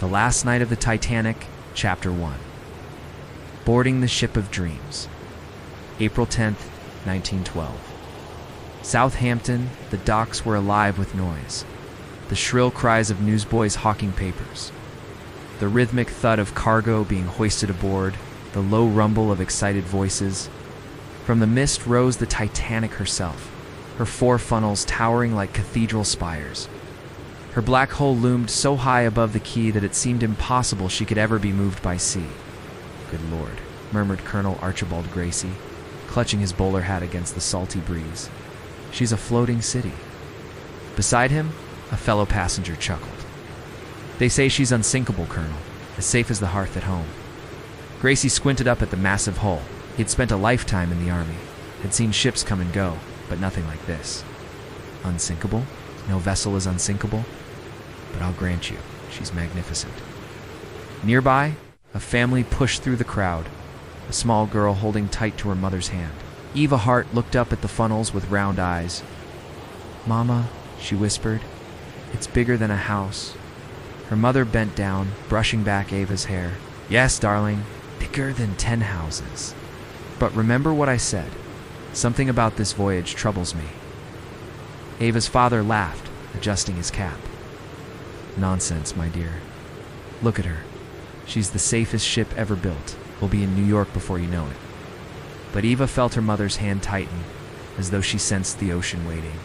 The Last Night of the Titanic, Chapter 1. Boarding the Ship of Dreams. April 10th, 1912. Southampton, the docks were alive with noise. The shrill cries of newsboys hawking papers. The rhythmic thud of cargo being hoisted aboard, the low rumble of excited voices. From the mist rose the Titanic herself, her four funnels towering like cathedral spires. Her black hull loomed so high above the quay that it seemed impossible she could ever be moved by sea. "Good Lord," murmured Colonel Archibald Gracie, clutching his bowler hat against the salty breeze. "She's a floating city." Beside him, a fellow passenger chuckled. "They say she's unsinkable, Colonel, as safe as the hearth at home." Gracie squinted up at the massive hull. He had spent a lifetime in the army, had seen ships come and go, but nothing like this. Unsinkable? No vessel is unsinkable? But I'll grant you, she's magnificent. Nearby, a family pushed through the crowd, a small girl holding tight to her mother's hand. Eva Hart looked up at the funnels with round eyes. "Mama," she whispered, "it's bigger than a house." Her mother bent down, brushing back Eva's hair. "Yes, darling, bigger than 10 houses. But remember what I said. Something about this voyage troubles me." Eva's father laughed, adjusting his cap. "Nonsense, my dear. Look at her. She's the safest ship ever built. We'll be in New York before you know it." But Eva felt her mother's hand tighten, as though she sensed the ocean waiting.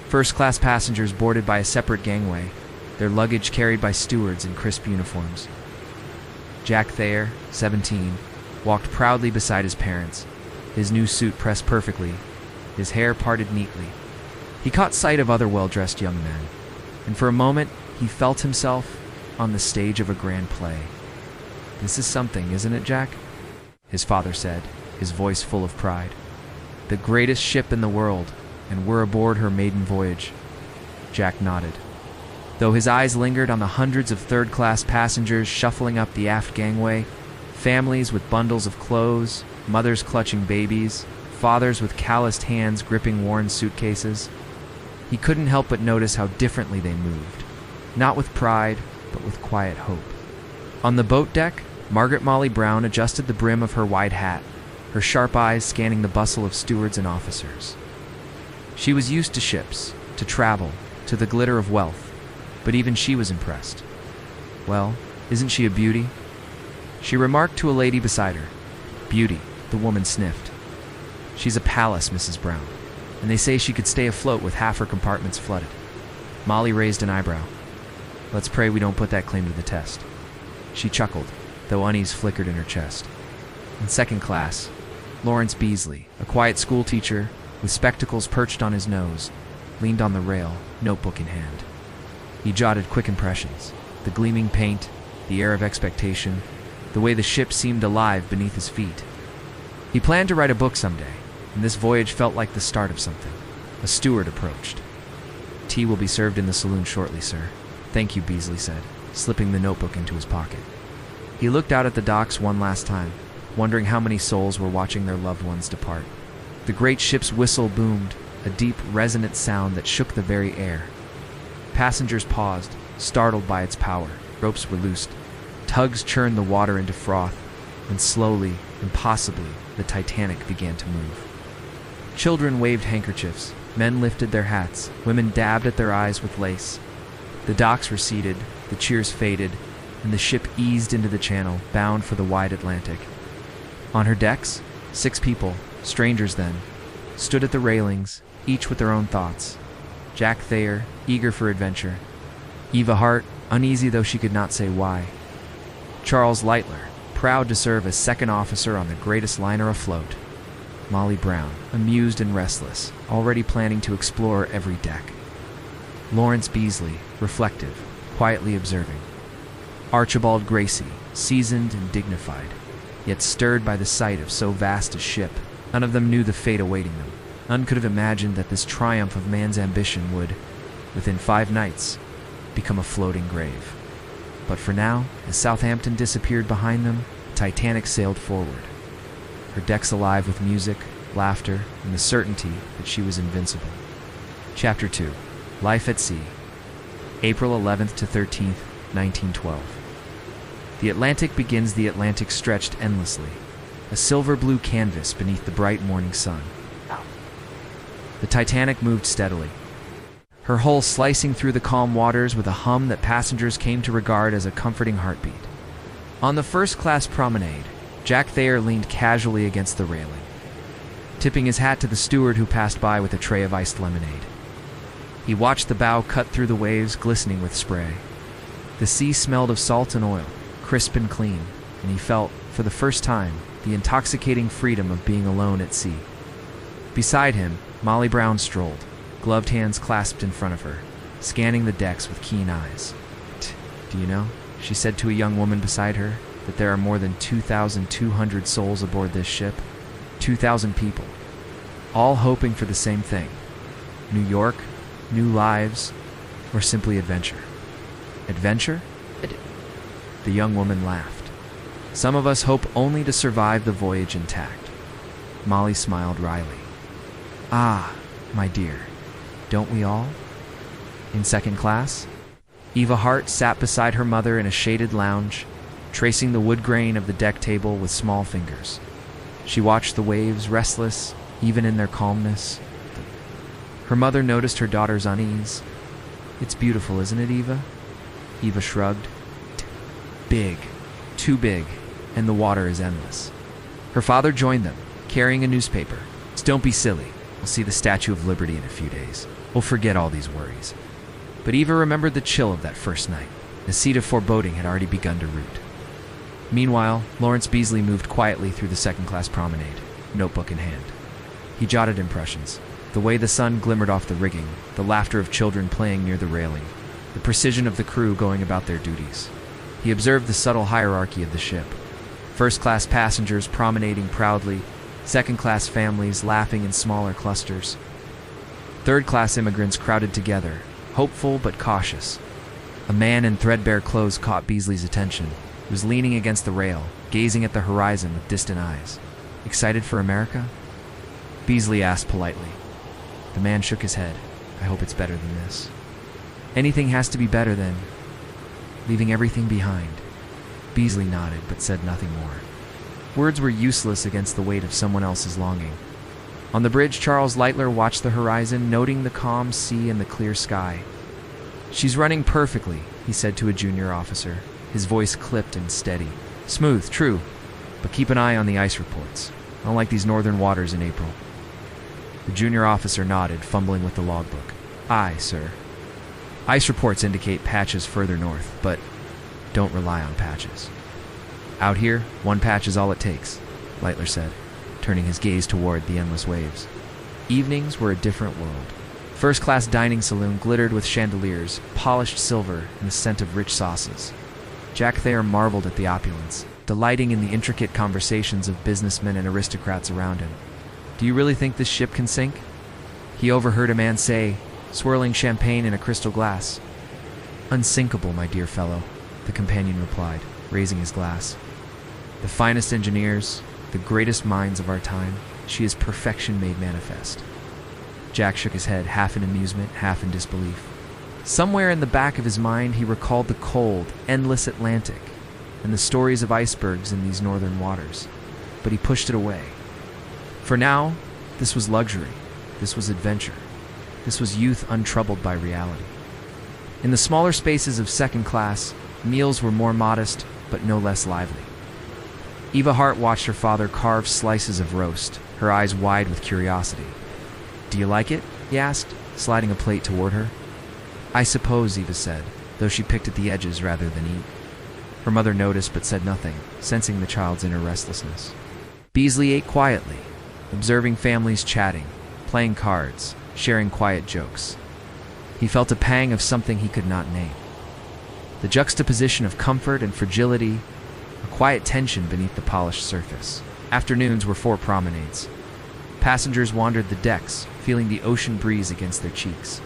First-class passengers boarded by a separate gangway, their luggage carried by stewards in crisp uniforms. Jack Thayer, 17, walked proudly beside his parents, his new suit pressed perfectly, his hair parted neatly. He caught sight of other well-dressed young men, and for a moment he felt himself on the stage of a grand play. "This is something, isn't it, Jack?" his father said, his voice full of pride. "The greatest ship in the world, and we're aboard her maiden voyage." Jack nodded. Though his eyes lingered on the hundreds of third-class passengers shuffling up the aft gangway, families with bundles of clothes, mothers clutching babies, fathers with calloused hands gripping worn suitcases, he couldn't help but notice how differently they moved, not with pride, but with quiet hope. On the boat deck, Margaret Molly Brown adjusted the brim of her wide hat, her sharp eyes scanning the bustle of stewards and officers. She was used to ships, to travel, to the glitter of wealth, but even she was impressed. "Well, isn't she a beauty?" she remarked to a lady beside her. "Beauty," the woman sniffed. "She's a palace, Mrs. Brown, and they say she could stay afloat with half her compartments flooded." Molly raised an eyebrow. "Let's pray we don't put that claim to the test." She chuckled, though unease flickered in her chest. In second class, Lawrence Beasley, a quiet schoolteacher with spectacles perched on his nose, leaned on the rail, notebook in hand. He jotted quick impressions, the gleaming paint, the air of expectation, the way the ship seemed alive beneath his feet. He planned to write a book someday, and this voyage felt like the start of something. A steward approached. "Tea will be served in the saloon shortly, sir." "Thank you," Beasley said, slipping the notebook into his pocket. He looked out at the docks one last time, wondering how many souls were watching their loved ones depart. The great ship's whistle boomed, a deep, resonant sound that shook the very air. Passengers paused, startled by its power. Ropes were loosed. Tugs churned the water into froth, and slowly, impossibly, the Titanic began to move. Children waved handkerchiefs, men lifted their hats, women dabbed at their eyes with lace. The docks receded, the cheers faded, and the ship eased into the channel, bound for the wide Atlantic. On her decks, 6 people, strangers then, stood at the railings, each with their own thoughts. Jack Thayer, eager for adventure. Eva Hart, uneasy though she could not say why. Charles Lightoller, proud to serve as second officer on the greatest liner afloat. Molly Brown, amused and restless, already planning to explore every deck. Lawrence Beasley, reflective, quietly observing. Archibald Gracie, seasoned and dignified, yet stirred by the sight of so vast a ship. None of them knew the fate awaiting them. None could have imagined that this triumph of man's ambition would, within 5 nights, become a floating grave. But for now, as Southampton disappeared behind them, the Titanic sailed forward, her decks alive with music, laughter, and the certainty that she was invincible. Chapter 2. Life at Sea. April 11th to 13th, 1912. The Atlantic begins. The Atlantic stretched endlessly, a silver-blue canvas beneath the bright morning sun. The Titanic moved steadily, her hull slicing through the calm waters with a hum that passengers came to regard as a comforting heartbeat. On the first-class promenade, Jack Thayer leaned casually against the railing, tipping his hat to the steward who passed by with a tray of iced lemonade. He watched the bow cut through the waves, glistening with spray. The sea smelled of salt and oil, crisp and clean, and he felt, for the first time, the intoxicating freedom of being alone at sea. Beside him, Molly Brown strolled, gloved hands clasped in front of her, scanning the decks with keen eyes. "Do you know," she said to a young woman beside her, "that there are more than 2,200 souls aboard this ship? 2,000 people, all hoping for the same thing. New York, new lives, or simply adventure." "Adventure?" The young woman laughed. "Some of us hope only to survive the voyage intact." Molly smiled wryly. "Ah, my dear, don't we all? In second class?" Eva Hart sat beside her mother in a shaded lounge, tracing the wood grain of the deck table with small fingers. She watched the waves, restless, even in their calmness. Her mother noticed her daughter's unease. "It's beautiful, isn't it, Eva?" Eva shrugged. "Big, too big, and the water is endless." Her father joined them, carrying a newspaper. "Don't be silly. We'll see the Statue of Liberty in a few days. We'll forget all these worries." But Eva remembered the chill of that first night. The seed of foreboding had already begun to root. Meanwhile, Lawrence Beasley moved quietly through the second-class promenade, notebook in hand. He jotted impressions. The way the sun glimmered off the rigging, the laughter of children playing near the railing, the precision of the crew going about their duties. He observed the subtle hierarchy of the ship. First-class passengers promenading proudly, second-class families laughing in smaller clusters. Third-class immigrants crowded together, hopeful but cautious. A man in threadbare clothes caught Beasley's attention. He was leaning against the rail, gazing at the horizon with distant eyes. "Excited for America?" Beasley asked politely. The man shook his head. "I hope it's better than this." "Anything has to be better than leaving everything behind." Beasley nodded but said nothing more. Words were useless against the weight of someone else's longing. On the bridge, Charles Lightoller watched the horizon, noting the calm sea and the clear sky. "She's running perfectly," he said to a junior officer, his voice clipped and steady. "Smooth, true, but keep an eye on the ice reports. I don't like these northern waters in April." The junior officer nodded, fumbling with the logbook. "Aye, sir. Ice reports indicate patches further north, but don't rely on patches." "Out here, one patch is all it takes," Lightoller said, turning his gaze toward the endless waves. Evenings were a different world. First-class dining saloon glittered with chandeliers, polished silver, and the scent of rich sauces. Jack Thayer marveled at the opulence, delighting in the intricate conversations of businessmen and aristocrats around him. "Do you really think this ship can sink?" he overheard a man say, swirling champagne in a crystal glass. "Unsinkable, my dear fellow," the companion replied, raising his glass. "The finest engineers, the greatest minds of our time, she is perfection made manifest." Jack shook his head, half in amusement, half in disbelief. Somewhere in the back of his mind he recalled the cold, endless Atlantic and the stories of icebergs in these northern waters, but he pushed it away. For now, this was luxury, this was adventure, this was youth untroubled by reality. In the smaller spaces of second class, meals were more modest, but no less lively. Eva Hart watched her father carve slices of roast, her eyes wide with curiosity. "Do you like it?" he asked, sliding a plate toward her. "I suppose," Eva said, though she picked at the edges rather than eat. Her mother noticed but said nothing, sensing the child's inner restlessness. Beasley ate quietly, observing families chatting, playing cards, sharing quiet jokes. He felt a pang of something he could not name. The juxtaposition of comfort and fragility, a quiet tension beneath the polished surface. Afternoons were for promenades. Passengers wandered the decks, feeling the ocean breeze against their cheeks.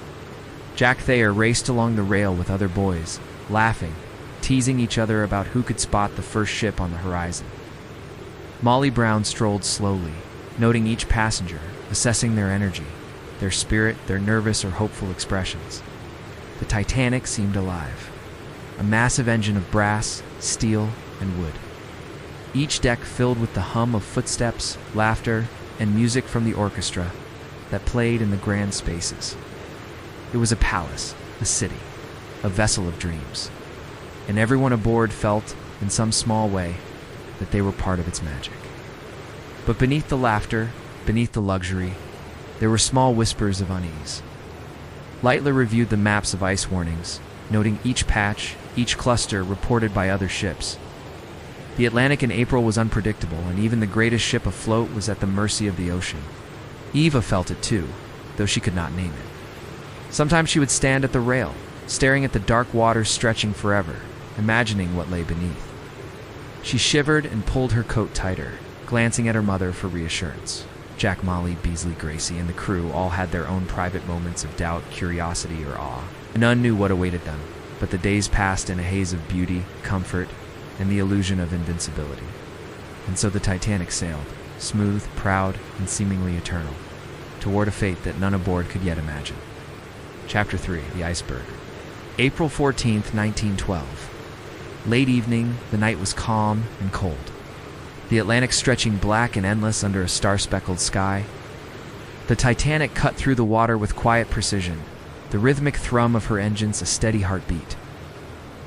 Jack Thayer raced along the rail with other boys, laughing, teasing each other about who could spot the first ship on the horizon. Molly Brown strolled slowly, noting each passenger, assessing their energy, their spirit, their nervous or hopeful expressions. The Titanic seemed alive. A massive engine of brass, steel, and wood. Each deck filled with the hum of footsteps, laughter, and music from the orchestra that played in the grand spaces. It was a palace, a city, a vessel of dreams, and everyone aboard felt, in some small way, that they were part of its magic. But beneath the laughter, beneath the luxury, there were small whispers of unease. Lightoller reviewed the maps of ice warnings, noting each patch, each cluster reported by other ships. The Atlantic in April was unpredictable, and even the greatest ship afloat was at the mercy of the ocean. Eva felt it too, though she could not name it. Sometimes she would stand at the rail, staring at the dark waters stretching forever, imagining what lay beneath. She shivered and pulled her coat tighter, glancing at her mother for reassurance. Jack, Molly, Beasley, Gracie, and the crew all had their own private moments of doubt, curiosity, or awe. None knew what awaited them, but the days passed in a haze of beauty, comfort, and the illusion of invincibility. And so the Titanic sailed, smooth, proud, and seemingly eternal, toward a fate that none aboard could yet imagine. Chapter 3, The Iceberg. April 14th, 1912. Late evening, the night was calm and cold. The Atlantic stretching black and endless under a star-speckled sky. The Titanic cut through the water with quiet precision, the rhythmic thrum of her engines a steady heartbeat.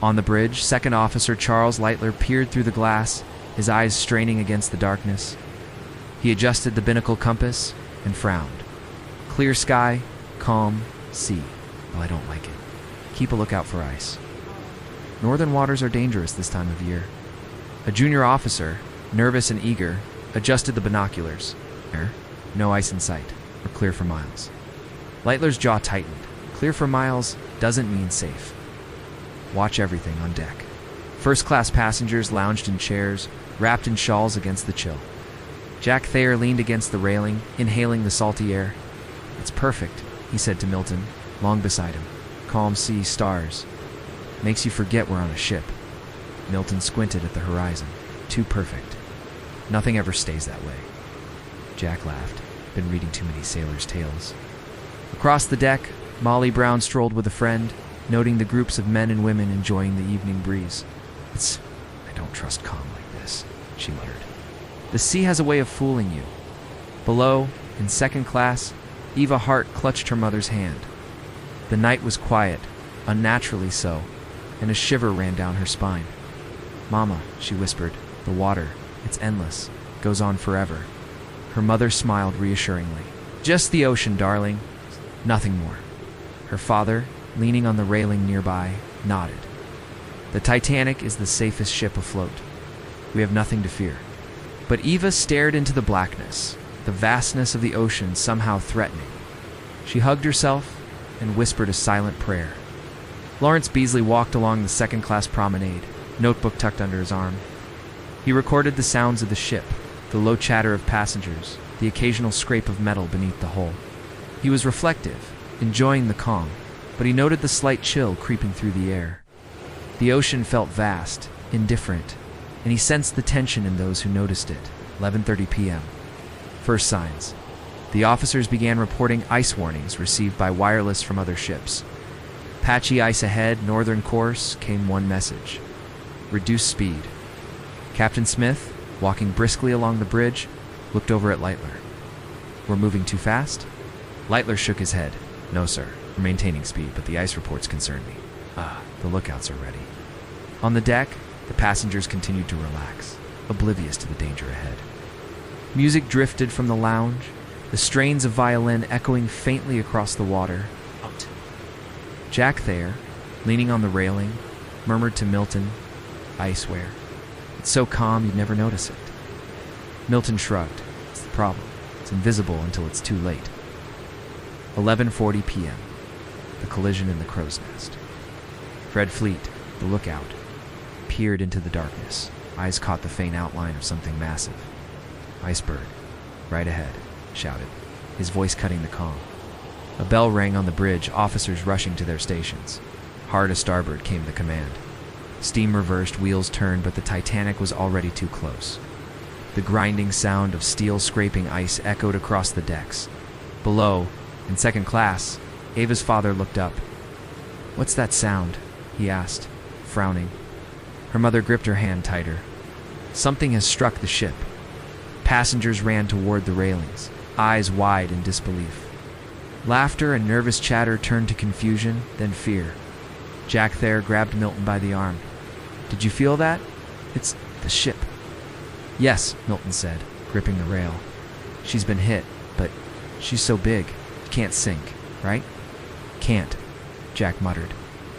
On the bridge, Second Officer Charles Lightoller peered through the glass, his eyes straining against the darkness. He adjusted the binnacle compass and frowned. Clear sky, calm, sea. Well, I don't like it. Keep a lookout for ice. Northern waters are dangerous this time of year. A junior officer, nervous and eager, adjusted the binoculars. No ice in sight, or clear for miles. Lightoller's jaw tightened. Clear for miles doesn't mean safe. Watch everything on deck. First-class passengers lounged in chairs, wrapped in shawls against the chill. Jack Thayer leaned against the railing, inhaling the salty air. "It's perfect," he said to Milton, long beside him. "Calm sea, stars. Makes you forget we're on a ship." Milton squinted at the horizon. "Too perfect. Nothing ever stays that way." Jack laughed. Been reading too many sailors' tales. Across the deck, Molly Brown strolled with a friend, noting the groups of men and women enjoying the evening breeze. I don't trust calm like this," she muttered. "The sea has a way of fooling you." Below, in second class, Eva Hart clutched her mother's hand. The night was quiet, unnaturally so, and a shiver ran down her spine. "Mama," she whispered, "the water, it's endless, goes on forever." Her mother smiled reassuringly. "Just the ocean, darling. Nothing more." Her father, leaning on the railing nearby, nodded. "The Titanic is the safest ship afloat. We have nothing to fear." But Eva stared into the blackness, the vastness of the ocean somehow threatening. She hugged herself and whispered a silent prayer. Lawrence Beasley walked along the second-class promenade, notebook tucked under his arm. He recorded the sounds of the ship, the low chatter of passengers, the occasional scrape of metal beneath the hull. He was reflective, enjoying the calm, but he noted the slight chill creeping through the air. The ocean felt vast, indifferent, and he sensed the tension in those who noticed it. 11:30 p.m. First signs. The officers began reporting ice warnings received by wireless from other ships. Patchy ice ahead, northern course, came one message. Reduce speed. Captain Smith, walking briskly along the bridge, looked over at Lightoller. "We're moving too fast?" Lightoller shook his head. "No, sir. We're maintaining speed, but the ice reports concern me." The lookouts are ready." On the deck, the passengers continued to relax, oblivious to the danger ahead. Music drifted from the lounge, the strains of violin echoing faintly across the water. Out. Jack Thayer, leaning on the railing, murmured to Milton, "Ice wear. It's so calm you'd never notice it." Milton shrugged. "It's the problem. It's invisible until it's too late." 11:40 p.m. The collision in the crow's nest. Fred Fleet, the lookout, peered into the darkness. Eyes caught the faint outline of something massive. "Iceberg. Right ahead," shouted, his voice cutting the calm. A bell rang on the bridge, officers rushing to their stations. Hard a starboard came the command. Steam reversed, wheels turned, but the Titanic was already too close. The grinding sound of steel scraping ice echoed across the decks. Below, in second class, Ava's father looked up. "What's that sound?" he asked, frowning. Her mother gripped her hand tighter. Something has struck the ship. Passengers ran toward the railings, eyes wide in disbelief. Laughter and nervous chatter turned to confusion, then fear. Jack Thayer grabbed Milton by the arm. "Did you feel that? It's the ship." "Yes," Milton said, gripping the rail. "She's been hit, but she's so big, it can't sink, right?" "Can't," Jack muttered,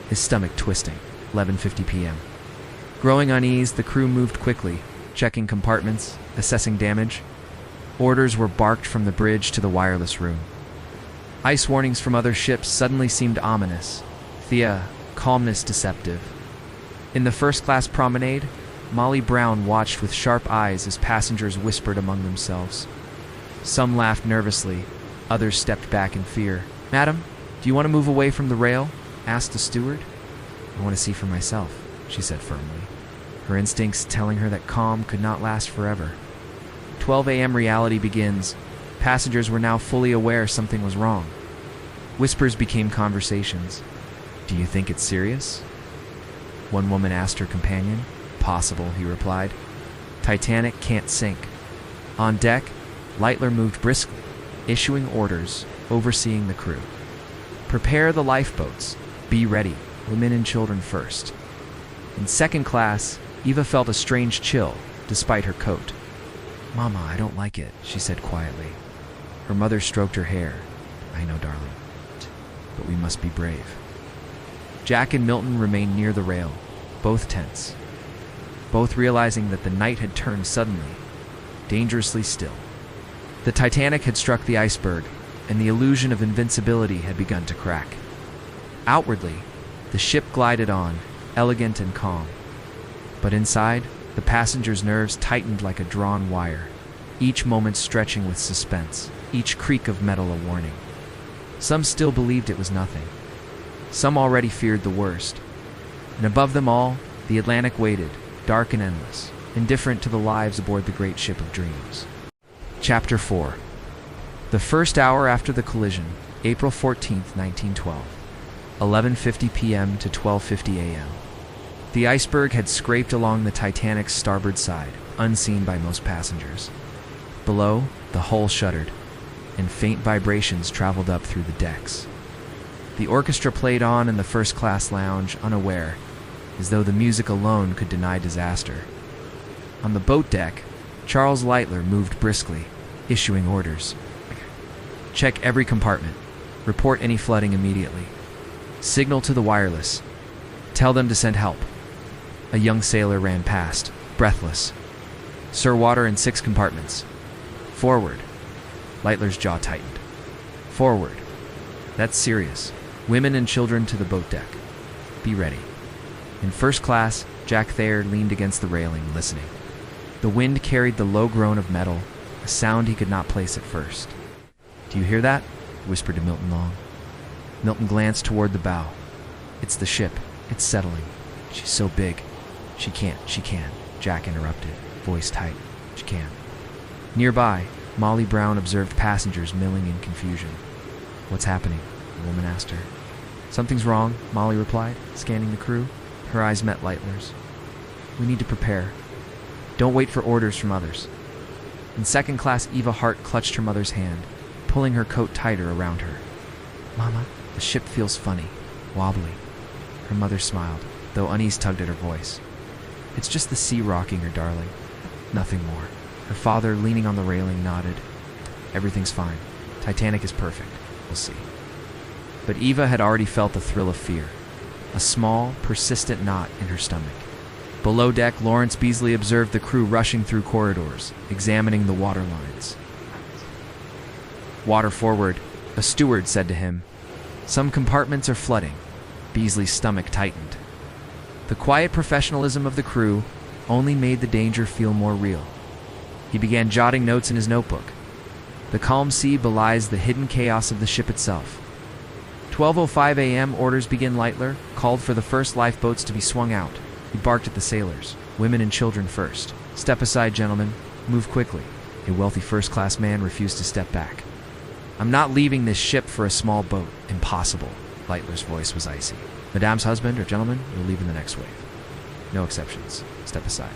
his stomach twisting. 11:50 p.m. Growing uneasy, the crew moved quickly, checking compartments, assessing damage. Orders were barked from the bridge to the wireless room. Ice warnings from other ships suddenly seemed ominous. Thea, calmness deceptive. In the first-class promenade, Molly Brown watched with sharp eyes as passengers whispered among themselves. Some laughed nervously, others stepped back in fear. "Madam, do you want to move away from the rail?" asked the steward. "I want to see for myself," she said firmly, her instincts telling her that calm could not last forever. 12 a.m. reality begins. Passengers were now fully aware something was wrong. Whispers became conversations. "Do you think it's serious?" One woman asked her companion. "Possible," he replied. "Titanic can't sink." On deck, Lightoller moved briskly, issuing orders, overseeing the crew. "Prepare the lifeboats. Be ready. Women and children first." In second class, Eva felt a strange chill, despite her coat. "Mama, I don't like it," she said quietly. Her mother stroked her hair. "I know, darling, but we must be brave." Jack and Milton remained near the rail, both tense, both realizing that the night had turned suddenly, dangerously still. The Titanic had struck the iceberg, and the illusion of invincibility had begun to crack. Outwardly, the ship glided on, elegant and calm. But inside, the passengers' nerves tightened like a drawn wire, each moment stretching with suspense, each creak of metal a warning. Some still believed it was nothing. Some already feared the worst. And above them all, the Atlantic waited, dark and endless, indifferent to the lives aboard the great ship of dreams. Chapter 4. The first hour after the collision, April 14th, 1912. 11:50 p.m. to 12:50 a.m. The iceberg had scraped along the Titanic's starboard side, unseen by most passengers. Below, the hull shuddered, and faint vibrations traveled up through the decks. The orchestra played on in the first-class lounge, unaware, as though the music alone could deny disaster. On the boat deck, Charles Lightoller moved briskly, issuing orders. "Check every compartment. Report any flooding immediately. Signal to the wireless. Tell them to send help." A young sailor ran past, breathless. "Sir, water in 6 compartments. Forward." Lightoller's jaw tightened. "Forward. That's serious. Women and children to the boat deck. Be ready." In first class, Jack Thayer leaned against the railing, listening. The wind carried the low groan of metal, a sound he could not place at first. "Do you hear that?" he whispered to Milton Long. Milton glanced toward the bow. "It's the ship. It's settling. She's so big. She can," Jack interrupted, voice tight. "She can." Nearby, Molly Brown observed passengers milling in confusion. "What's happening?" the woman asked her. "Something's wrong," Molly replied, scanning the crew. Her eyes met Lightoller's. "We need to prepare. Don't wait for orders from others." In second class, Eva Hart clutched her mother's hand, pulling her coat tighter around her. "Mama, the ship feels funny, wobbly." Her mother smiled, though unease tugged at her voice. "It's just the sea rocking her, darling. Nothing more." Her father, leaning on the railing, nodded. "Everything's fine. Titanic is perfect. We'll see." But Eva had already felt the thrill of fear, a small, persistent knot in her stomach. Below deck, Lawrence Beasley observed the crew rushing through corridors, examining the water lines. "Water forward," a steward said to him. "Some compartments are flooding." Beasley's stomach tightened. The quiet professionalism of the crew only made the danger feel more real. He began jotting notes in his notebook. The calm sea belies the hidden chaos of the ship itself. 12:05 a.m. orders begin. Lightoller called for the first lifeboats to be swung out. He barked at the sailors. "Women and children first. Step aside, gentlemen. Move quickly." A wealthy first-class man refused to step back. "I'm not leaving this ship for a small boat. Impossible." Lightoller's voice was icy. "Madame's husband or gentleman will leave in the next wave." No exceptions. Step aside.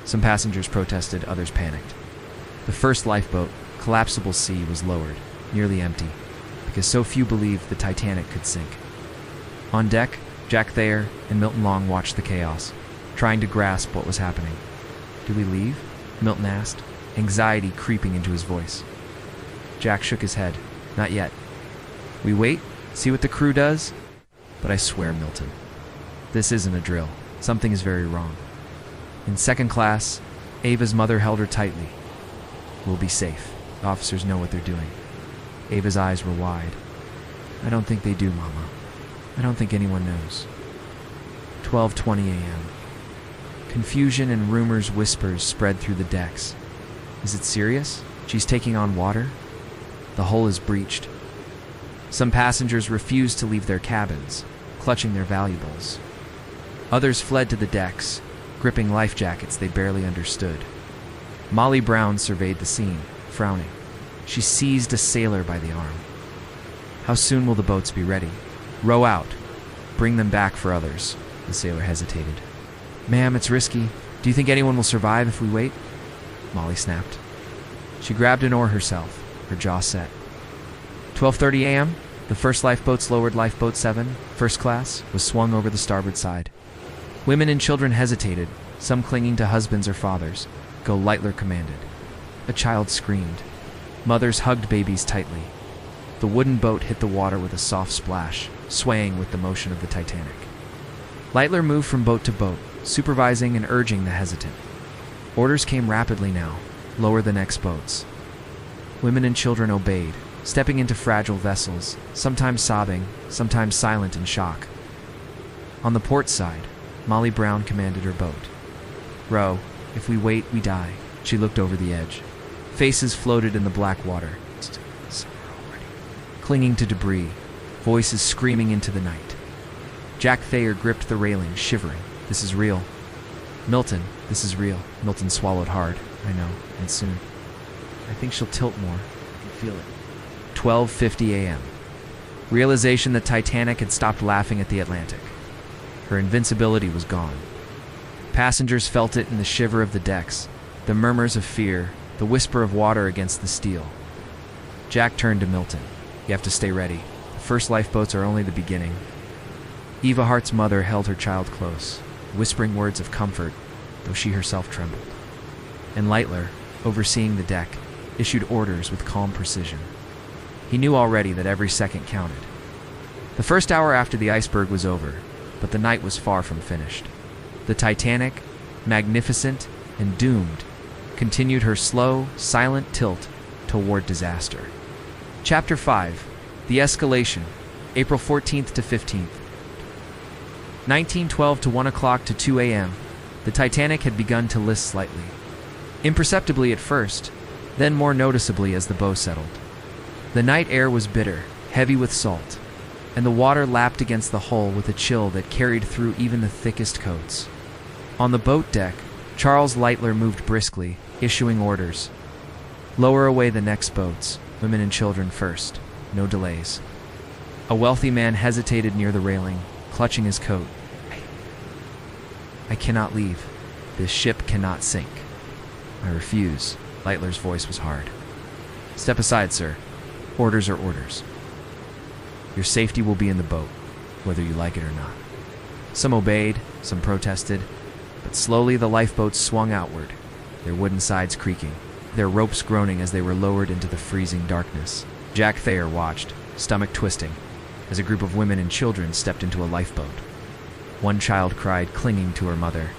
Some passengers protested, others panicked. The first lifeboat, Collapsible C, was lowered, nearly empty, because so few believed the Titanic could sink. On deck, Jack Thayer and Milton Long watched the chaos, trying to grasp what was happening. "Do we leave?" Milton asked, anxiety creeping into his voice. Jack shook his head. "Not yet. We wait, see what the crew does?" "But I swear, Milton, this isn't a drill. Something is very wrong." In second class, Eva's mother held her tightly. "We'll be safe. The officers know what they're doing." Eva's eyes were wide. "I don't think they do, Mama. I don't think anyone knows." 12:20 a.m. Confusion and whispers spread through the decks. Is it serious? She's taking on water? The hull is breached. Some passengers refused to leave their cabins, clutching their valuables. Others fled to the decks, gripping life jackets they barely understood. Molly Brown surveyed the scene, frowning. She seized a sailor by the arm. "How soon will the boats be ready?" "Row out. Bring them back for others." The sailor hesitated. "Ma'am, it's risky. Do you think anyone will survive if we wait?" Molly snapped. She grabbed an oar herself, her jaw set. 12:30 a.m., the first lifeboats lowered Lifeboat 7, first class, was swung over the starboard side. Women and children hesitated, some clinging to husbands or fathers. "Go," Lightoller commanded. A child screamed. Mothers hugged babies tightly. The wooden boat hit the water with a soft splash, swaying with the motion of the Titanic. Lightoller moved from boat to boat, supervising and urging the hesitant. Orders came rapidly now. Lower the next boats. Women and children obeyed, stepping into fragile vessels, sometimes sobbing, sometimes silent in shock. On the port side, Molly Brown commanded her boat. "Row. If we wait, we die." She looked over the edge. Faces floated in the black water. Clinging to debris, voices screaming into the night. Jack Thayer gripped the railing, shivering. "This is real." "Milton, this is real." Milton swallowed hard. "I know, and soon. I think she'll tilt more. I can feel it." 12:50 a.m. Realization that Titanic had stopped laughing at the Atlantic. Her invincibility was gone. Passengers felt it in the shiver of the decks, the murmurs of fear, the whisper of water against the steel. Jack turned to Milton. "You have to stay ready. The first lifeboats are only the beginning." Eva Hart's mother held her child close, whispering words of comfort, though she herself trembled. And Lightoller, overseeing the deck, issued orders with calm precision. He knew already that every second counted. The first hour after the Iceberg was over, but the night was far from finished. The Titanic, magnificent and doomed, continued her slow, silent tilt toward disaster. Chapter 5. The Escalation, April 14th to 15th. 1912 to 1 o'clock to 2 a.m., the Titanic had begun to list slightly. Imperceptibly at first, then more noticeably as the bow settled. The night air was bitter, heavy with salt, and the water lapped against the hull with a chill that carried through even the thickest coats. On the boat deck, Charles Lightoller moved briskly, issuing orders. "Lower away the next boats, women and children first. No delays." A wealthy man hesitated near the railing, clutching his coat. I cannot leave. This ship cannot sink." "I refuse." Lightoller's voice was hard. "Step aside, sir. Orders are orders. Your safety will be in the boat, whether you like it or not." Some obeyed, some protested, but slowly the lifeboats swung outward, their wooden sides creaking, their ropes groaning as they were lowered into the freezing darkness. Jack Thayer watched, stomach twisting, as a group of women and children stepped into a lifeboat. One child cried, clinging to her mother.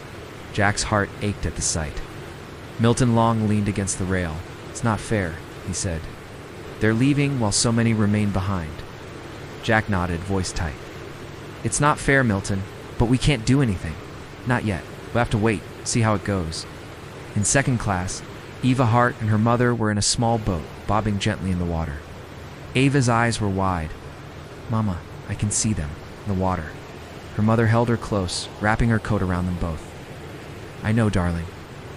Jack's heart ached at the sight. Milton Long leaned against the rail. "It's not fair," he said. "They're leaving while so many remain behind." Jack nodded, voice tight. "It's not fair, Milton, but we can't do anything. Not yet. We'll have to wait, see how it goes." In second class, Eva Hart and her mother were in a small boat, bobbing gently in the water. Eva's eyes were wide. "Mama, I can see them, in the water." Her mother held her close, wrapping her coat around them both. "I know, darling,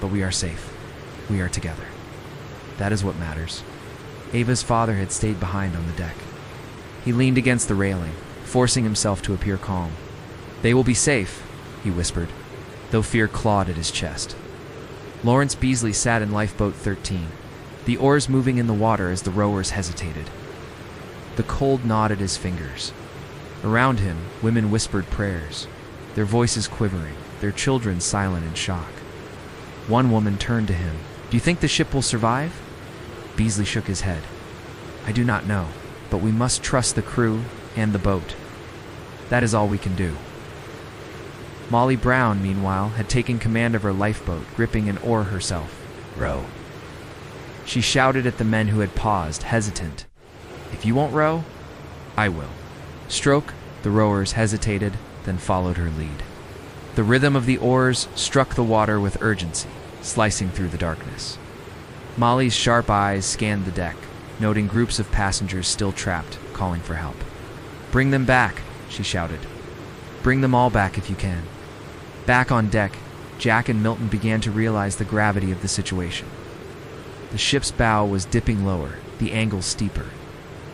but we are safe. We are together. That is what matters." Eva's father had stayed behind on the deck. He leaned against the railing, forcing himself to appear calm. "They will be safe," he whispered. though fear clawed at his chest. Lawrence Beasley sat in lifeboat 13, the oars moving in the water as the rowers hesitated. The cold gnawed at his fingers. Around him, women whispered prayers, their voices quivering, their children silent in shock. One woman turned to him. "Do you think the ship will survive?" Beasley shook his head. "I do not know, but we must trust the crew and the boat. That is all we can do." Molly Brown, meanwhile, had taken command of her lifeboat, gripping an oar herself. "Row." She shouted at the men who had paused, hesitant. "If you won't row, I will." Stroke, the rowers hesitated, then followed her lead. The rhythm of the oars struck the water with urgency, slicing through the darkness. Molly's sharp eyes scanned the deck, noting groups of passengers still trapped, calling for help. "Bring them back," she shouted. "Bring them all back if you can." Back on deck, Jack and Milton began to realize the gravity of the situation. The ship's bow was dipping lower, the angle steeper.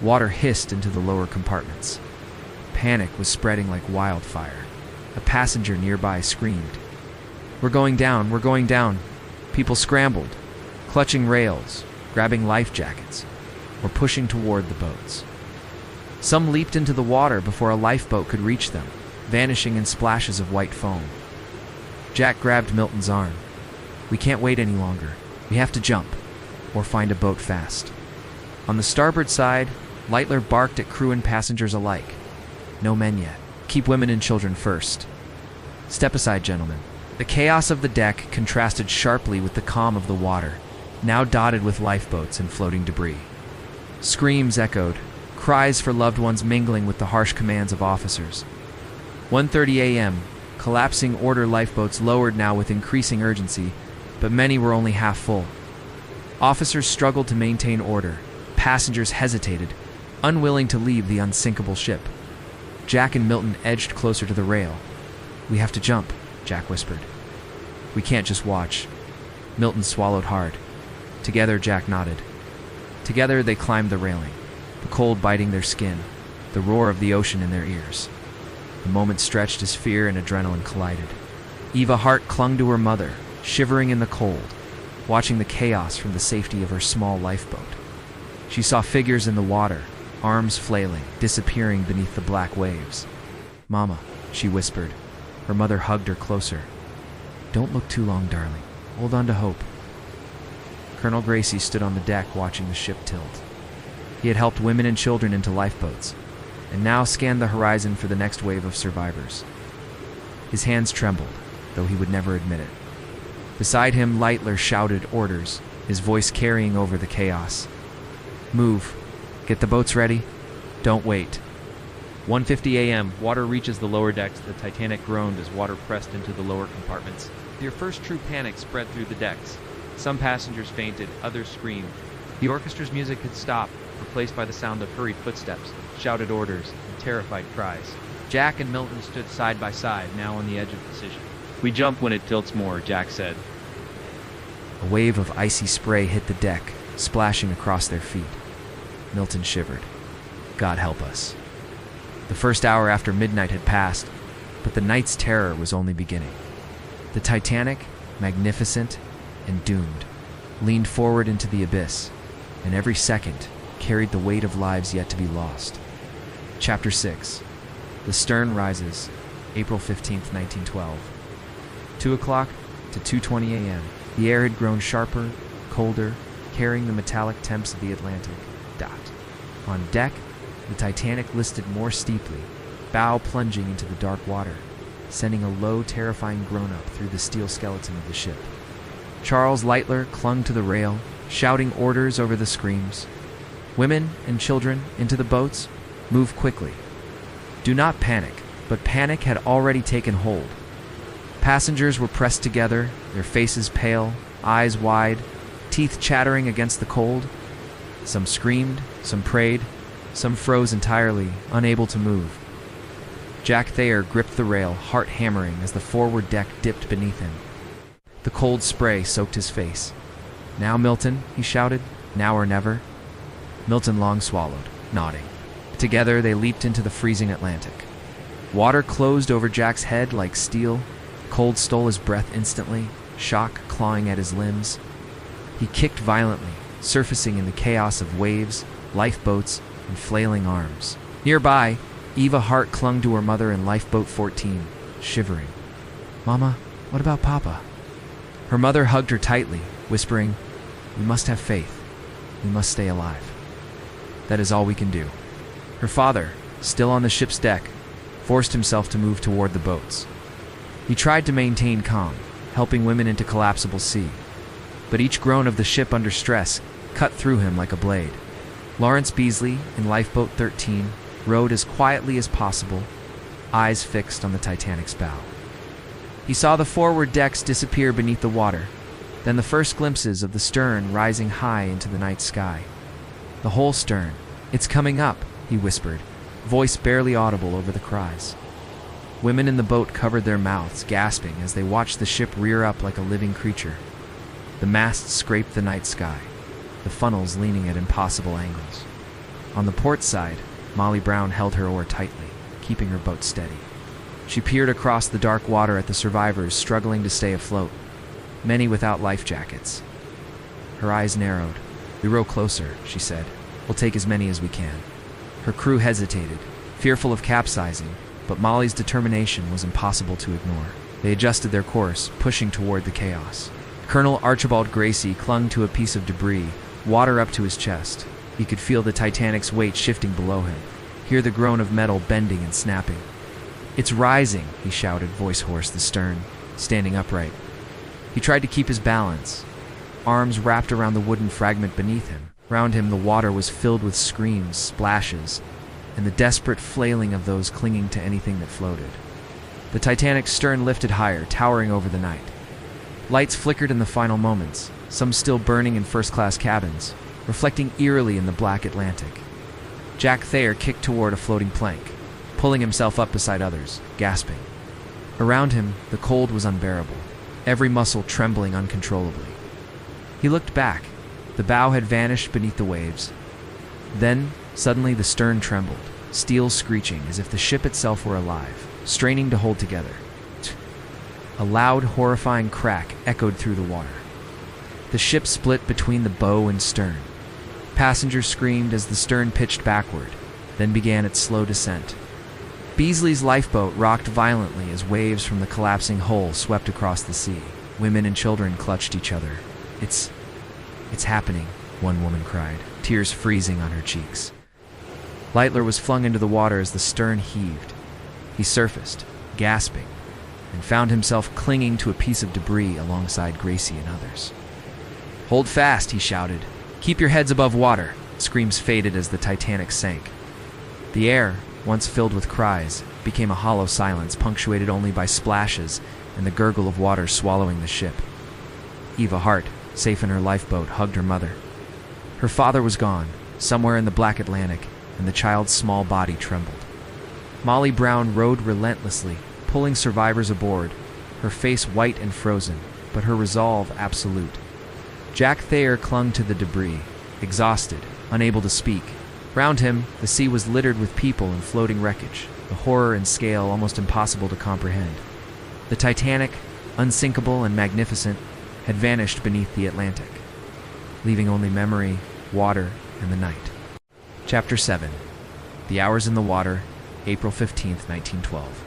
Water hissed into the lower compartments. Panic was spreading like wildfire. A passenger nearby screamed, "We're going down, we're going down." People scrambled, clutching rails, grabbing life jackets, or pushing toward the boats. Some leaped into the water before a lifeboat could reach them, vanishing in splashes of white foam. Jack grabbed Milton's arm. "We can't wait any longer. We have to jump, or find a boat fast." On the starboard side, Lightoller barked at crew and passengers alike. "No men yet. Keep women and children first. Step aside, gentlemen." The chaos of the deck contrasted sharply with the calm of the water, now dotted with lifeboats and floating debris. Screams echoed, cries for loved ones mingling with the harsh commands of officers. 1:30 a.m., collapsing order lifeboats lowered now with increasing urgency, but many were only half full. Officers struggled to maintain order. Passengers hesitated, unwilling to leave the unsinkable ship. Jack and Milton edged closer to the rail. "We have to jump," Jack whispered. "We can't just watch." Milton swallowed hard. Together, Jack nodded. Together, they climbed the railing, the cold biting their skin, the roar of the ocean in their ears. The moment stretched as fear and adrenaline collided. Eva Hart clung to her mother, shivering in the cold, watching the chaos from the safety of her small lifeboat. She saw figures in the water, arms flailing, disappearing beneath the black waves. "Mama," she whispered. Her mother hugged her closer. "Don't look too long, darling. Hold on to hope." Colonel Gracie stood on the deck watching the ship tilt. He had helped women and children into lifeboats, and now scanned the horizon for the next wave of survivors. His hands trembled, though he would never admit it. Beside him, Lightoller shouted orders, his voice carrying over the chaos. "Move. Get the boats ready. Don't wait." 1:50 a.m., water reaches the lower decks. The Titanic groaned as water pressed into the lower compartments. Their first true panic spread through the decks. Some passengers fainted, others screamed. The orchestra's music had stopped, replaced by the sound of hurried footsteps, shouted orders, and terrified cries. Jack and Milton stood side by side, now on the edge of decision. "We jump when it tilts more," Jack said. A wave of icy spray hit the deck, splashing across their feet. Milton shivered. God help us. The first hour after midnight had passed, but the night's terror was only beginning. The Titanic, magnificent and doomed, leaned forward into the abyss, and every second carried the weight of lives yet to be lost. Chapter 6. The Stern Rises, April 15, 1912. 2 o'clock to 2:20 a.m. The air had grown sharper, colder, carrying the metallic temps of the Atlantic. On deck, the Titanic listed more steeply, bow plunging into the dark water, sending a low, terrifying groan-up through the steel skeleton of the ship. Charles Lightoller clung to the rail, shouting orders over the screams. "Women and children into the boats. Move quickly. Do not panic," but panic had already taken hold. Passengers were pressed together, their faces pale, eyes wide, teeth chattering against the cold. Some screamed, some prayed, some froze entirely, unable to move. Jack Thayer gripped the rail, heart hammering as the forward deck dipped beneath him. The cold spray soaked his face. "Now, Milton," he shouted, "now or never." Milton long swallowed, nodding. Together they leaped into the freezing Atlantic. Water closed over Jack's head like steel, Cold stole his breath instantly, shock clawing at his limbs. He kicked violently, surfacing in the chaos of waves, lifeboats, and flailing arms. Nearby, Eva Hart clung to her mother in Lifeboat 14, shivering. "Mama, what about Papa?" Her mother hugged her tightly, whispering, "We must have faith. We must stay alive. That is all we can do." Her father, still on the ship's deck, forced himself to move toward the boats. He tried to maintain calm, helping women into collapsible sea, but each groan of the ship under stress cut through him like a blade. Lawrence Beasley, in Lifeboat 13, rowed as quietly as possible, eyes fixed on the Titanic's bow. He saw the forward decks disappear beneath the water, then the first glimpses of the stern rising high into the night sky. The whole stern. "It's coming up," he whispered, voice barely audible over the cries. Women in the boat covered their mouths, gasping as they watched the ship rear up like a living creature. The masts scraped the night sky, the funnels leaning at impossible angles. On the port side, Molly Brown held her oar tightly, keeping her boat steady. She peered across the dark water at the survivors struggling to stay afloat, many without life jackets. Her eyes narrowed. "We row closer," she said. "We'll take as many as we can." Her crew hesitated, fearful of capsizing, but Molly's determination was impossible to ignore. They adjusted their course, pushing toward the chaos. Colonel Archibald Gracie clung to a piece of debris, water up to his chest. He could feel the Titanic's weight shifting below him, hear the groan of metal bending and snapping. "It's rising," he shouted, voice hoarse, the stern, standing upright. He tried to keep his balance, arms wrapped around the wooden fragment beneath him. Round him, the water was filled with screams, splashes, and the desperate flailing of those clinging to anything that floated. The Titanic's stern lifted higher, towering over the night. Lights flickered in the final moments, some still burning in first-class cabins, reflecting eerily in the black Atlantic. Jack Thayer kicked toward a floating plank, pulling himself up beside others, gasping. Around him, the cold was unbearable, every muscle trembling uncontrollably. He looked back. The bow had vanished beneath the waves. Then, suddenly, the stern trembled, steel screeching as if the ship itself were alive, straining to hold together. A loud, horrifying crack echoed through the water. The ship split between the bow and stern. Passengers screamed as the stern pitched backward, then began its slow descent. Beasley's lifeboat rocked violently as waves from the collapsing hull swept across the sea. Women and children clutched each other. It's happening," one woman cried, tears freezing on her cheeks. Lightoller was flung into the water as the stern heaved. He surfaced, gasping, and found himself clinging to a piece of debris alongside Gracie and others. "Hold fast," he shouted. "Keep your heads above water." Screams faded as the Titanic sank. The air, once filled with cries, became a hollow silence punctuated only by splashes and the gurgle of water swallowing the ship. Eva Hart, safe in her lifeboat, hugged her mother. Her father was gone, somewhere in the black Atlantic, and the child's small body trembled. Molly Brown rowed relentlessly, pulling survivors aboard, her face white and frozen, but her resolve absolute. Jack Thayer clung to the debris, exhausted, unable to speak. Round him, the sea was littered with people and floating wreckage, the horror and scale almost impossible to comprehend. The Titanic, unsinkable and magnificent, had vanished beneath the Atlantic, leaving only memory, water, and the night. Chapter 7. The Hours in the Water, April 15th, 1912.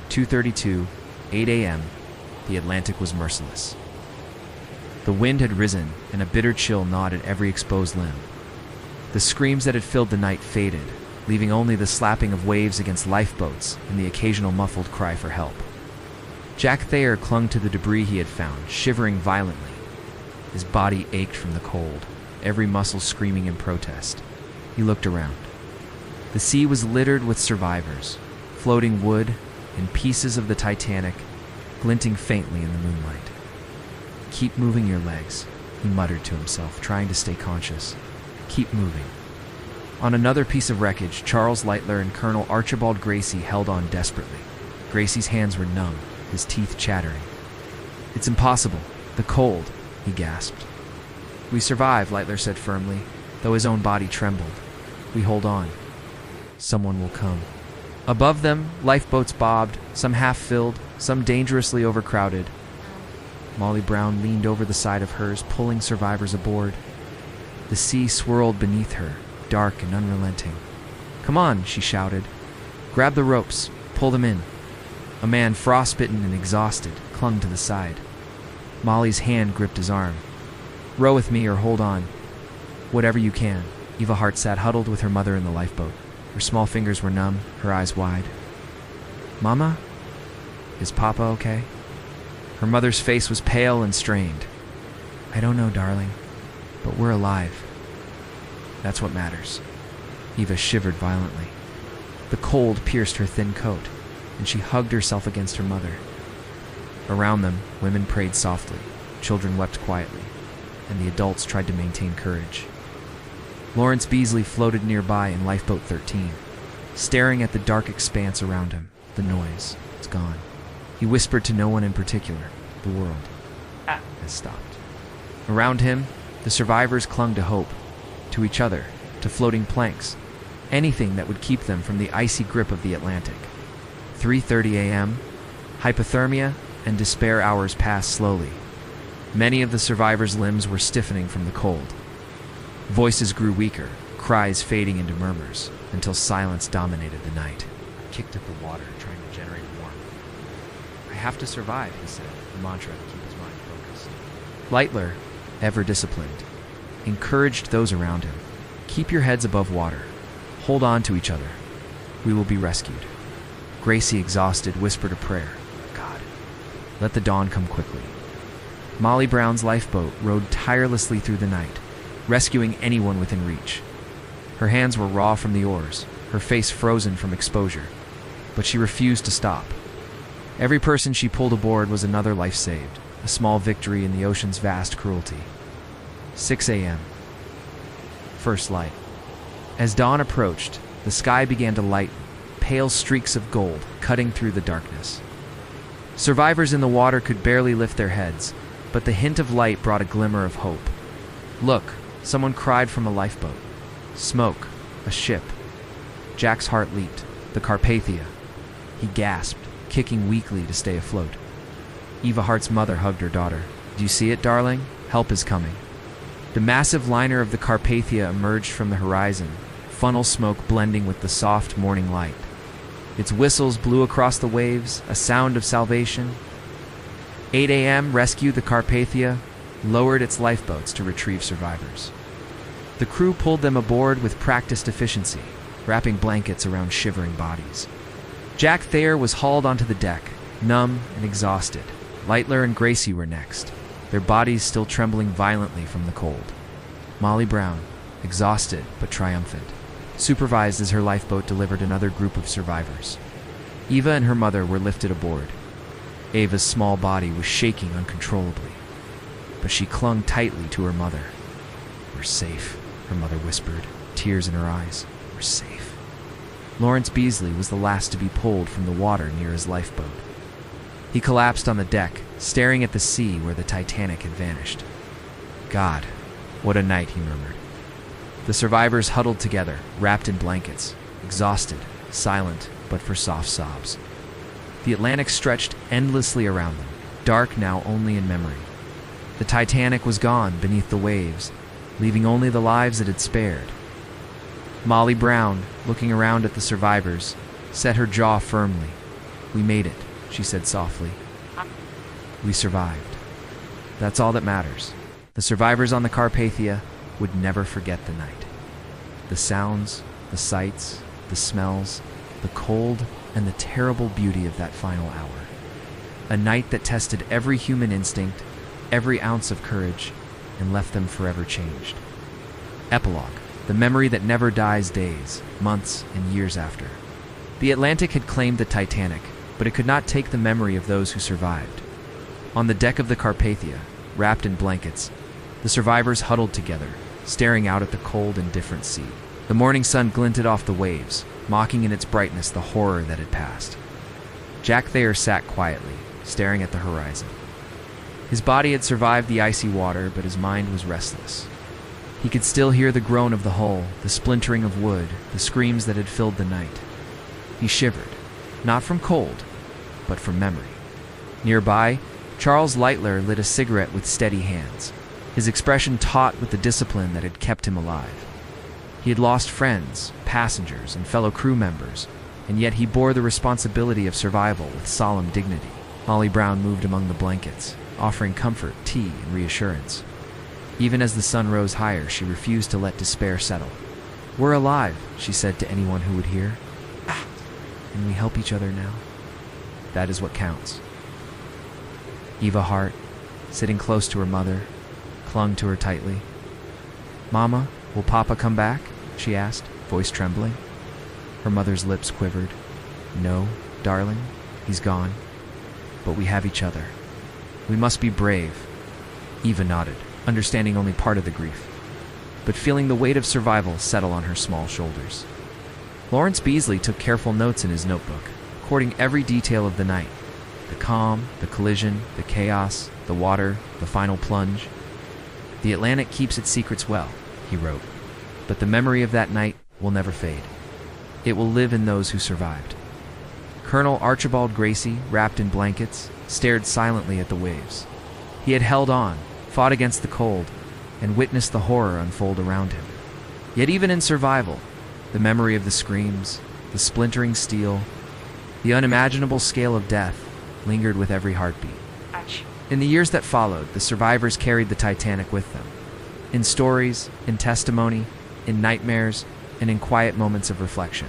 2:32, 8 a.m. The Atlantic was merciless. The wind had risen, and a bitter chill gnawed at every exposed limb. The screams that had filled the night faded, leaving only the slapping of waves against lifeboats and the occasional muffled cry for help. Jack Thayer clung to the debris he had found, shivering violently. His body ached from the cold, every muscle screaming in protest. He looked around. The sea was littered with survivors, floating wood and pieces of the Titanic, glinting faintly in the moonlight. "Keep moving your legs," he muttered to himself, trying to stay conscious. "Keep moving." On another piece of wreckage, Charles Lightoller and Colonel Archibald Gracie held on desperately. Gracie's hands were numb, his teeth chattering. "It's impossible. The cold," he gasped. "We survive," Lightoller said firmly, though his own body trembled. "We hold on. Someone will come." Above them, lifeboats bobbed, some half filled, some dangerously overcrowded. Molly Brown leaned over the side of hers, pulling survivors aboard. The sea swirled beneath her, dark and unrelenting. "Come on," she shouted. "Grab the ropes, pull them in." A man, frostbitten and exhausted, clung to the side. Molly's hand gripped his arm. "Row with me or hold on. Whatever you can." Eva Hart sat huddled with her mother in the lifeboat. Her small fingers were numb, her eyes wide. "Mama? Is Papa okay?" Her mother's face was pale and strained. "I don't know, darling, but we're alive. That's what matters." Eva shivered violently. The cold pierced her thin coat, and she hugged herself against her mother. Around them, women prayed softly, children wept quietly, and the adults tried to maintain courage. Lawrence Beasley floated nearby in Lifeboat 13, staring at the dark expanse around him. The noise, it's gone. He whispered to no one in particular. The world has stopped. Around him, the survivors clung to hope, to each other, to floating planks, anything that would keep them from the icy grip of the Atlantic. 3:30 a.m., hypothermia and despair hours passed slowly. Many of the survivors' limbs were stiffening from the cold. Voices grew weaker, cries fading into murmurs, until silence dominated the night. I kicked at the water, trying to generate warmth. "I have to survive," he said, a mantra to keep his mind focused. Lightoller, ever disciplined, encouraged those around him. "Keep your heads above water. Hold on to each other. We will be rescued." Gracie, exhausted, whispered a prayer. "God, let the dawn come quickly." Molly Brown's lifeboat rowed tirelessly through the night, rescuing anyone within reach. Her hands were raw from the oars, her face frozen from exposure, but she refused to stop. Every person she pulled aboard was another life saved, a small victory in the ocean's vast cruelty. 6 a.m. First light. As dawn approached, the sky began to lighten, pale streaks of gold cutting through the darkness. Survivors in the water could barely lift their heads, but the hint of light brought a glimmer of hope. "Look," someone cried from a lifeboat. "Smoke, a ship." Jack's heart leaped. The Carpathia. He gasped, kicking weakly to stay afloat. Eva Hart's mother hugged her daughter. "Do you see it, darling? Help is coming." The massive liner of the Carpathia emerged from the horizon, funnel smoke blending with the soft morning light. Its whistles blew across the waves, a sound of salvation. 8 a.m. rescued the Carpathia, lowered its lifeboats to retrieve survivors. The crew pulled them aboard with practiced efficiency, wrapping blankets around shivering bodies. Jack Thayer was hauled onto the deck, numb and exhausted. Lightoller and Gracie were next, their bodies still trembling violently from the cold. Molly Brown, exhausted but triumphant, supervised as her lifeboat delivered another group of survivors. Eva and her mother were lifted aboard. Eva's small body was shaking uncontrollably, but she clung tightly to her mother. "We're safe," her mother whispered, tears in her eyes. "We're safe." Lawrence Beasley was the last to be pulled from the water near his lifeboat. He collapsed on the deck, staring at the sea where the Titanic had vanished. "God, what a night," he murmured. The survivors huddled together, wrapped in blankets, exhausted, silent, but for soft sobs. The Atlantic stretched endlessly around them, dark now only in memory. The Titanic was gone beneath the waves, leaving only the lives it had spared. Molly Brown, looking around at the survivors, set her jaw firmly. "We made it," she said softly. "We survived. That's all that matters." The survivors on the Carpathia would never forget the night. The sounds, the sights, the smells, the cold, and the terrible beauty of that final hour. A night that tested every human instinct, every ounce of courage, and left them forever changed. Epilogue, the memory that never dies days, months, and years after. The Atlantic had claimed the Titanic, but it could not take the memory of those who survived. On the deck of the Carpathia, wrapped in blankets, the survivors huddled together, staring out at the cold, indifferent sea. The morning sun glinted off the waves, mocking in its brightness the horror that had passed. Jack Thayer sat quietly, staring at the horizon. His body had survived the icy water, but his mind was restless. He could still hear the groan of the hull, the splintering of wood, the screams that had filled the night. He shivered, not from cold, but from memory. Nearby, Charles Lightoller lit a cigarette with steady hands, his expression taut with the discipline that had kept him alive. He had lost friends, passengers, and fellow crew members, and yet he bore the responsibility of survival with solemn dignity. Molly Brown moved among the blankets, offering comfort, tea, and reassurance. Even as the sun rose higher, she refused to let despair settle. "We're alive," she said to anyone who would hear. "And we help each other now. That is what counts." Eva Hart, sitting close to her mother, clung to her tightly. "Mama, will Papa come back?" she asked, voice trembling. Her mother's lips quivered. "No, darling, he's gone. But we have each other. We must be brave." Eva nodded, understanding only part of the grief, but feeling the weight of survival settle on her small shoulders. Lawrence Beasley took careful notes in his notebook, recording every detail of the night. The calm, the collision, the chaos, the water, the final plunge. "The Atlantic keeps its secrets well," he wrote, "but the memory of that night will never fade. It will live in those who survived." Colonel Archibald Gracie, wrapped in blankets, stared silently at the waves. He had held on, fought against the cold, and witnessed the horror unfold around him. Yet even in survival, the memory of the screams, the splintering steel, the unimaginable scale of death lingered with every heartbeat. In the years that followed, the survivors carried the Titanic with them. In stories, in testimony, in nightmares, and in quiet moments of reflection.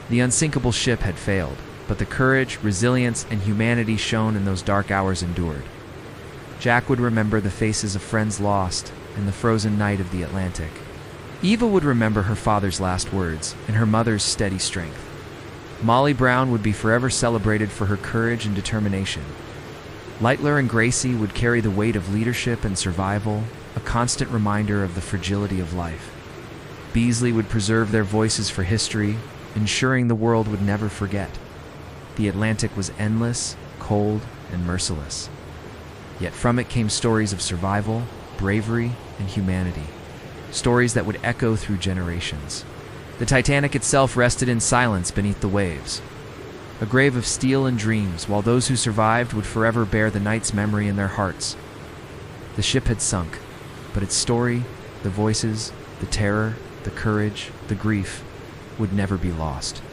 The unsinkable ship had failed, but the courage, resilience, and humanity shown in those dark hours endured. Jack would remember the faces of friends lost in the frozen night of the Atlantic. Eva would remember her father's last words and her mother's steady strength. Molly Brown would be forever celebrated for her courage and determination. Lightoller and Gracie would carry the weight of leadership and survival, a constant reminder of the fragility of life. Beasley would preserve their voices for history, ensuring the world would never forget. The Atlantic was endless, cold, and merciless. Yet from it came stories of survival, bravery, and humanity. Stories that would echo through generations. The Titanic itself rested in silence beneath the waves, a grave of steel and dreams, while those who survived would forever bear the night's memory in their hearts. The ship had sunk, but its story, the voices, the terror, the courage, the grief, would never be lost.